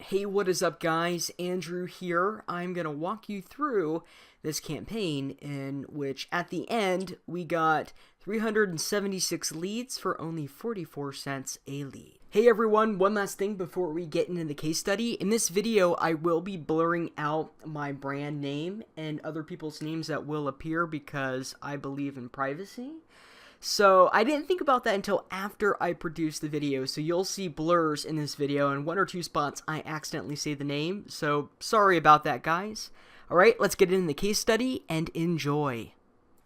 Hey, what is up, guys? Andrew here. I'm going to walk you through this campaign in which, at the end, we got 376 leads for only 44 cents a lead. Hey everyone, one last thing before we get into the case study. In this video, I will be blurring out my brand name and other people's names that will appear because I believe in privacy. So I didn't think about that until after I produced the video, so you'll see blurs in this video, and one or two spots I accidentally say the name, so sorry about that, guys. Alright, let's get into the case study and enjoy.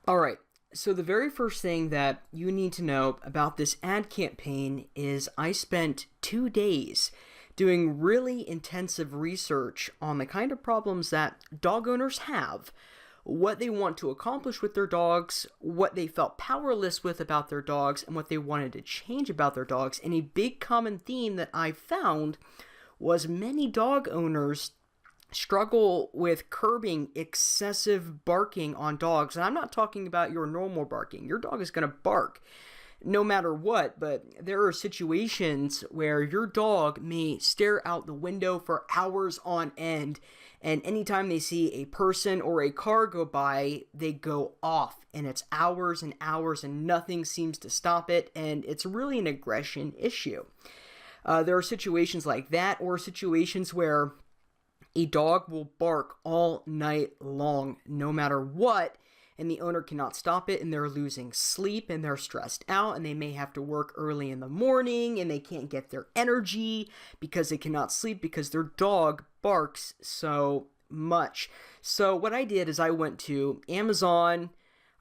Alright, so the very first thing that you need to know about this ad campaign is I spent 2 days doing really intensive research on the kind of problems that dog owners have, what they want to accomplish with their dogs, what they felt powerless with about their dogs, and what they wanted to change about their dogs. And a big common theme that I found was many dog owners struggle with curbing excessive barking on dogs. And I'm not talking about your normal barking. Your dog is going to bark no matter what, but there are situations where your dog may stare out the window for hours on end, and anytime they see a person or a car go by, they go off, and it's hours and hours and nothing seems to stop it, and it's really an aggression issue. There are situations like that, or situations where a dog will bark all night long no matter what, and the owner cannot stop it, and they're losing sleep, and they're stressed out, and they may have to work early in the morning, and they can't get their energy because they cannot sleep because their dog barks so much. So what I did is I went to Amazon,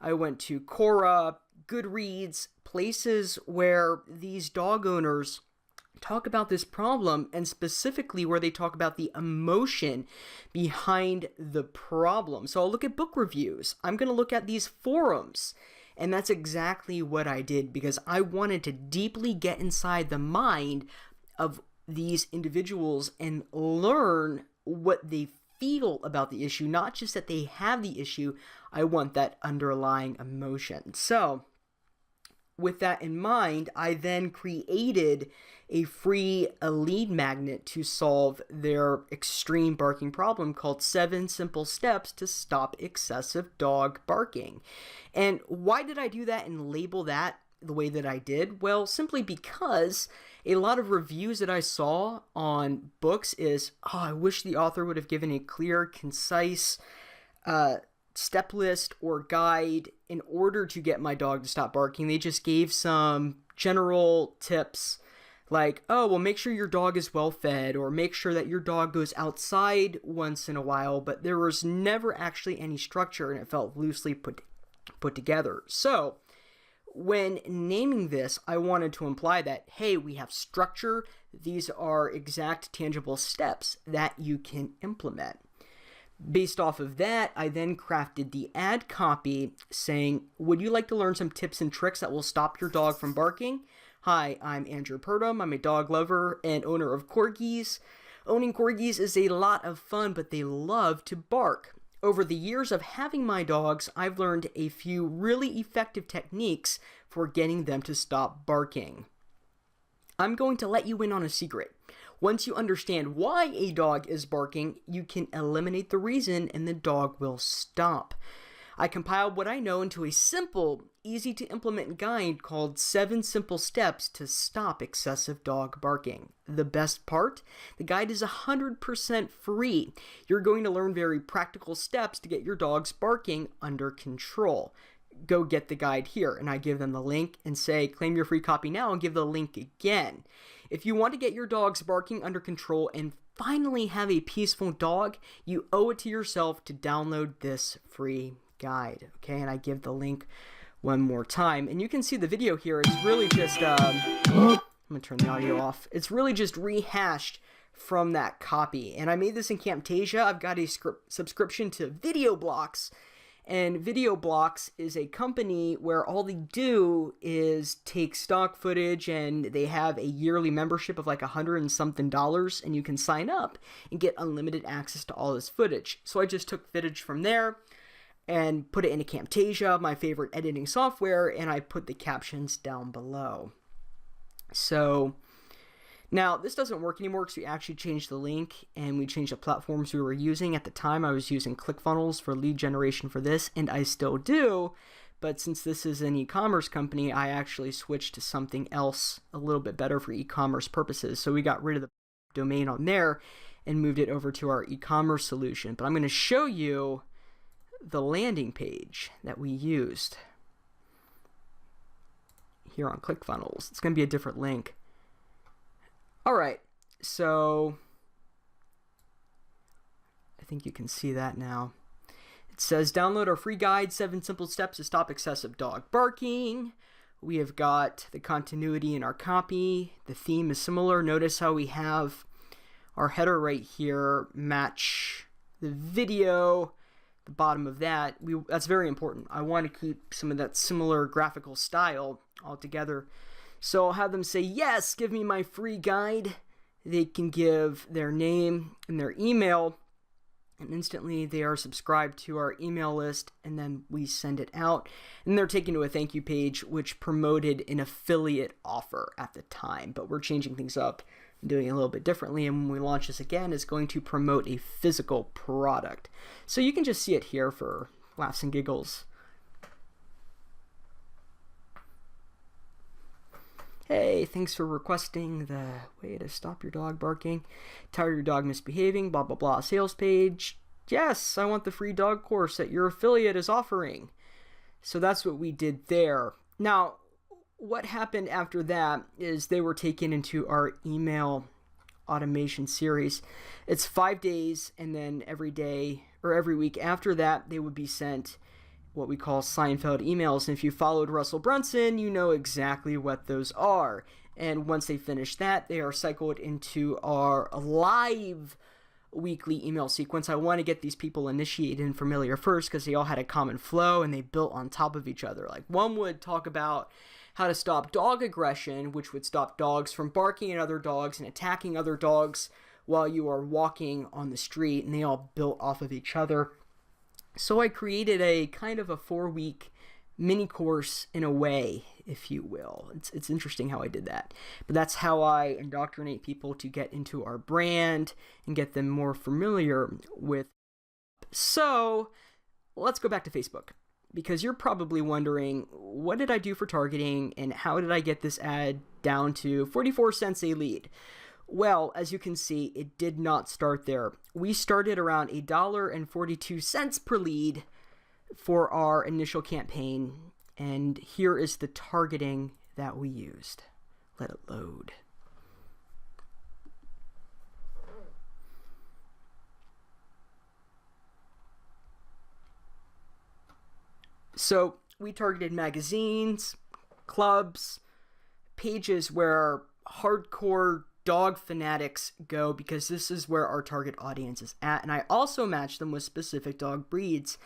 I went to Quora, Goodreads, places where these dog owners talk about this problem, and specifically where they talk about the emotion behind the problem. So I'll look at book reviews. I'm going to look at these forums. And that's exactly what I did because I wanted to deeply get inside the mind of these individuals and learn what they feel about the issue, not just that they have the issue. I want that underlying emotion. So with that in mind, I then created a free lead magnet to solve their extreme barking problem called 7 Simple Steps to Stop Excessive Dog Barking. And why did I do that and label that the way that I did? Well, simply because a lot of reviews that I saw on books is, oh, I wish the author would have given a clear, concise, step list or guide in order to get my dog to stop barking. They just gave some general tips like, oh, well, make sure your dog is well fed, or make sure that your dog goes outside once in a while, but there was never actually any structure, and it felt loosely put together. So when naming this, I wanted to imply that, hey, we have structure. These are exact tangible steps that you can implement. Based off of that, I then crafted the ad copy saying, would you like to learn some tips and tricks that will stop your dog from barking? Hi, I'm Andrew Purdom. I'm a dog lover and owner of corgis. Owning corgis is a lot of fun, but they love to bark. Over the years of having my dogs, I've learned a few really effective techniques for getting them to stop barking. I'm going to let you in on a secret. Once you understand why a dog is barking, you can eliminate the reason and the dog will stop. I compiled what I know into a simple, easy to implement guide called 7 Simple Steps to Stop Excessive Dog Barking. The best part? The guide is 100% free. You're going to learn very practical steps to get your dog's barking under control. Go get the guide here, and I give them the link and say, claim your free copy now, and give the link again. If you want to get your dog's barking under control and finally have a peaceful dog, you owe it to yourself to download this free guide. Okay, and I give the link one more time, and you can see the video here. It's really just I'm gonna turn the audio off. It's really just rehashed from that copy, and I made this in Camtasia. I've got a subscription to VideoBlocks, and VideoBlocks is a company where all they do is take stock footage, and they have a yearly membership of like $100 and something, and you can sign up and get unlimited access to all this footage. So I just took footage from there and put it into Camtasia, my favorite editing software, and I put the captions down below. So Now, this doesn't work anymore because we actually changed the link and we changed the platforms we were using. At the time, I was using ClickFunnels for lead generation for this, and I still do. But since this is an e-commerce company, I actually switched to something else a little bit better for e-commerce purposes. So we got rid of the domain on there and moved it over to our e-commerce solution. But I'm going to show you the landing page that we used here on ClickFunnels. It's going to be a different link. All right, so I think you can see that now. It says download our free guide, 7 simple steps to stop excessive dog barking. We have got the continuity in our copy. The theme is similar. Notice how we have our header right here match the video. The bottom of that, that's very important. I want to keep some of that similar graphical style all together. So I'll have them say, yes, give me my free guide. They can give their name and their email, and instantly they are subscribed to our email list, and then we send it out. And they're taken to a thank you page, which promoted an affiliate offer at the time. But we're changing things up and doing it a little bit differently. And when we launch this again, it's going to promote a physical product. So you can just see it here for laughs and giggles. Hey, thanks for requesting the way to stop your dog barking. Tired of your dog misbehaving, blah, blah, blah. Sales page. Yes, I want the free dog course that your affiliate is offering. So that's what we did there. Now, what happened after that is they were taken into our email automation series. It's 5 days, and then every day or every week after that, they would be sent what we call Seinfeld emails. And if you followed Russell Brunson, you know exactly what those are. And once they finish that, they are cycled into our live weekly email sequence. I want to get these people initiated and familiar first because they all had a common flow and they built on top of each other. Like one would talk about how to stop dog aggression, which would stop dogs from barking at other dogs and attacking other dogs while you are walking on the street, and they all built off of each other. So I created a kind of a 4-week mini course in a way, if you will. It's interesting how I did that. But that's how I indoctrinate people to get into our brand and get them more familiar with. So let's go back to Facebook, because you're probably wondering, what did I do for targeting and how did I get this ad down to 44 cents a lead? Well, as you can see, it did not start there. We started around $1.42 per lead for our initial campaign, and here is the targeting that we used. Let it load. So we targeted magazines, clubs, pages where hardcore dog fanatics go, because this is where our target audience is at. And I also match them with specific dog breeds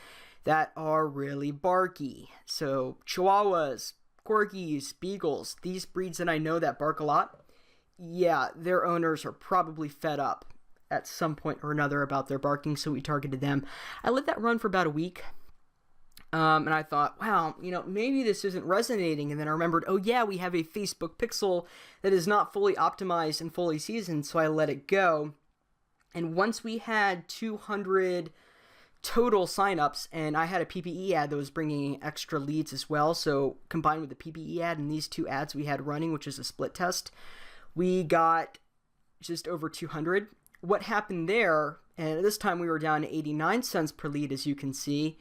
that are really barky. So Chihuahuas, Corgis, Beagles, these breeds that I know that bark a lot, yeah, their owners are probably fed up at some point or another about their barking, so we targeted them. I let that run for about a week. And I thought, wow, maybe this isn't resonating. And then I remembered, oh yeah, we have a Facebook pixel that is not fully optimized and fully seasoned. So I let it go. And once we had 200 total signups, and I had a PPE ad that was bringing extra leads as well. So combined with the PPE ad and these two ads we had running, which is a split test, we got just over 200. What happened there, and this time we were down to 89 cents per lead, as you can see.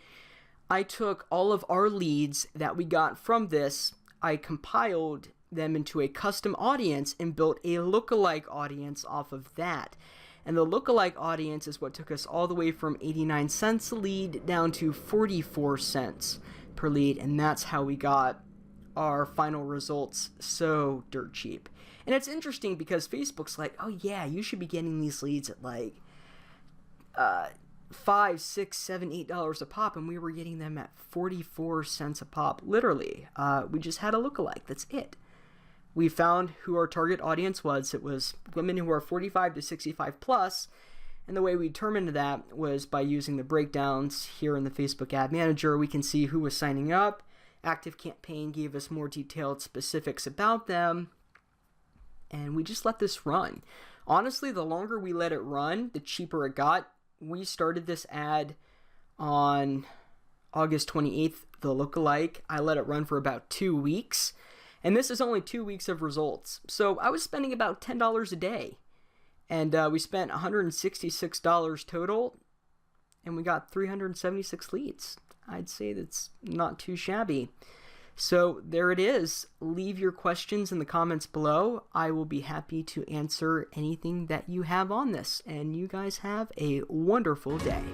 I took all of our leads that we got from this, I compiled them into a custom audience and built a lookalike audience off of that. And the lookalike audience is what took us all the way from 89 cents a lead down to 44 cents per lead. And that's how we got our final results so dirt cheap. And it's interesting because Facebook's like, oh yeah, you should be getting these leads at like $5, $6, $7, $8 a pop, and we were getting them at 44 cents a pop. Literally, we just had a lookalike. That's it. We found who our target audience was. It was women who are 45 to 65 plus, and the way we determined that was by using the breakdowns here in the Facebook Ad Manager. We can see who was signing up. Active Campaign gave us more detailed specifics about them. and we just let this run. Honestly, the longer we let it run, the cheaper it got. We started this ad on August 28th, the lookalike. I let it run for about 2 weeks, and this is only 2 weeks of results. So I was spending about $10 a day, and we spent $166 total, and we got 376 leads. I'd say that's not too shabby. So there it is. Leave your questions in the comments below. I will be happy to answer anything that you have on this, and you guys have a wonderful day.